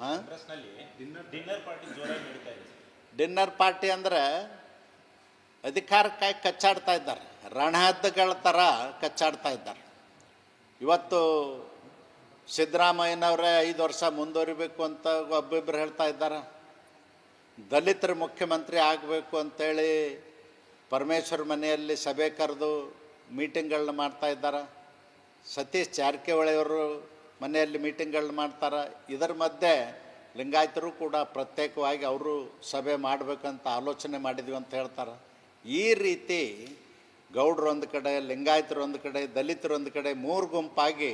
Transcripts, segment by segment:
ಹಾಂ, dinner party ಜೋರಾಗಿ ನಡೀತಾ ಇದೆ. ಡಿನ್ನರ್ ಪಾರ್ಟಿ ಅಂದರೆ ಅಧಿಕಾರಕ್ಕಾಗಿ ಕಚ್ಚಾಡ್ತಾ ಇದ್ದಾರೆ, ರಣಹದ್ದುಗಳ ಥರ ಕಚ್ಚಾಡ್ತಾ ಇದ್ದಾರೆ. ಇವತ್ತು ಸಿದ್ದರಾಮಯ್ಯನವರೇ 5 ವರ್ಷ ಮುಂದುವರಿಬೇಕು ಅಂತ ಒಬ್ಬೊಬ್ಬರು ಹೇಳ್ತಾ ಇದ್ದಾರೆ. ದಲಿತರ ಮುಖ್ಯಮಂತ್ರಿ ಆಗಬೇಕು ಅಂತೇಳಿ ಪರಮೇಶ್ವರ್ ಮನೆಯಲ್ಲಿ ಸಭೆ ಕರೆದು ಮೀಟಿಂಗ್ಗಳನ್ನ ಮಾಡ್ತಾ ಇದ್ದಾರೆ. ಸತೀಶ್ ಜಾರಕಿಹೊಳಿಯವರು ಮನೆಯಲ್ಲಿ ಮೀಟಿಂಗ್ಗಳನ್ನ ಮಾಡ್ತಾರೆ. ಇದರ ಮಧ್ಯೆ ಲಿಂಗಾಯತರು ಕೂಡ ಪ್ರತ್ಯೇಕವಾಗಿ ಅವರು ಸಭೆ ಮಾಡಬೇಕಂತ ಆಲೋಚನೆ ಮಾಡಿದ್ವಿ ಅಂತ ಹೇಳ್ತಾರೆ. ಈ ರೀತಿ ಗೌಡ್ರು ಒಂದು ಕಡೆ, ಲಿಂಗಾಯತರು ಒಂದು ಕಡೆ, ದಲಿತರು ಒಂದು ಕಡೆ 3 ಗುಂಪಾಗಿ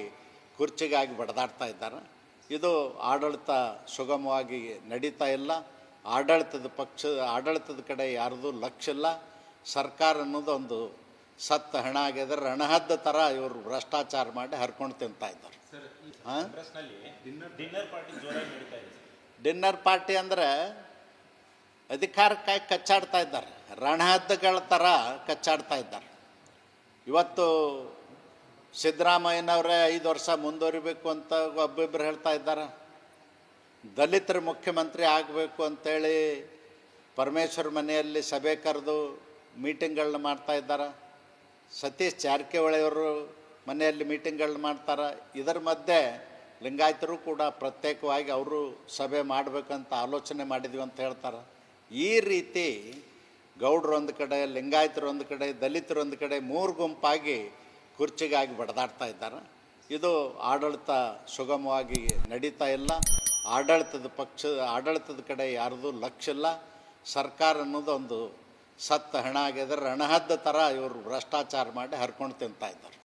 ಕುರ್ಚಿಗಾಗಿ ಬಡದಾಡ್ತಾ ಇದ್ದಾರೆ. ಇದು ಆಡಳಿತ ಸುಗಮವಾಗಿ ನಡೀತಾ ಇಲ್ಲ. ಆಡಳಿತದ ಕಡೆ ಯಾರ್ದು ಲಕ್ಷ್ಯ ಇಲ್ಲ. ಸರ್ಕಾರ ಅನ್ನೋದು ಒಂದು ಸತ್ತ ಹಣ ಆಗಿದೆ. ರಣಹದ್ದ ಥರ ಇವರು ಭ್ರಷ್ಟಾಚಾರ ಮಾಡಿ ಹರ್ಕೊಂಡು ತಿಂತಾ ಇದ್ದಾರೆ. ಹಾಂ, ಡಿನ್ನರ್ ಪಾರ್ಟಿ ಜೋರಾಗಿ ನಡೀತಾ ಇದೆ. ಡಿನ್ನರ್ ಪಾರ್ಟಿ ಅಂದರೆ ಅಧಿಕಾರಕ್ಕಾಗಿ ಕಚ್ಚಾಡ್ತಾ ಇದ್ದಾರೆ, ರಣಹದ್ದುಗಳ ಥರ ಕಚ್ಚಾಡ್ತಾ ಇದ್ದಾರೆ. ಇವತ್ತು ಸಿದ್ದರಾಮಯ್ಯನವರೇ 5 ವರ್ಷ ಮುಂದುವರಿಬೇಕು ಅಂತ ಒಬ್ಬೊಬ್ಬರು ಹೇಳ್ತಾ ಇದ್ದಾರೆ. ದಲಿತರ ಮುಖ್ಯಮಂತ್ರಿ ಆಗಬೇಕು ಅಂತೇಳಿ ಪರಮೇಶ್ವರ್ ಮನೆಯಲ್ಲಿ ಸಭೆ ಕರೆದು ಮೀಟಿಂಗ್ಗಳನ್ನ ಮಾಡ್ತಾ ಇದ್ದಾರೆ. ಸತೀಶ್ ಜಾರಕಿಹೊಳಿಯವರು ಮನೆಯಲ್ಲಿ ಮೀಟಿಂಗ್ಗಳನ್ನ ಮಾಡ್ತಾರೆ. ಇದರ ಮಧ್ಯೆ ಲಿಂಗಾಯತರು ಕೂಡ ಪ್ರತ್ಯೇಕವಾಗಿ ಅವರು ಸಭೆ ಮಾಡಬೇಕಂತ ಆಲೋಚನೆ ಮಾಡಿದ್ವಿ ಅಂತ ಹೇಳ್ತಾರೆ. ಈ ರೀತಿ ಗೌಡ್ರು ಒಂದು ಕಡೆ, ಲಿಂಗಾಯತರು ಒಂದು ಕಡೆ, ದಲಿತರು ಒಂದು ಕಡೆ 3 ಗುಂಪಾಗಿ ಕುರ್ಚಿಗಾಗಿ ಬಡದಾಡ್ತಾ ಇದ್ದಾರೆ. ಇದು ಆಡಳಿತ ಸುಗಮವಾಗಿ ನಡೀತಾ ಇಲ್ಲ. ಆಡಳಿತದ ಕಡೆ ಯಾರ್ದು ಲಕ್ಷ್ಯ ಇಲ್ಲ. ಸರ್ಕಾರ ಅನ್ನೋದು ಒಂದು ಸತ್ತ ಹಣ ಆಗಿದೆ. ರಣಹದ್ದ ಥರ ಇವರು ಭ್ರಷ್ಟಾಚಾರ ಮಾಡಿ ಹರ್ಕೊಂಡು ತಿಂತಾ ಇದ್ದಾರೆ.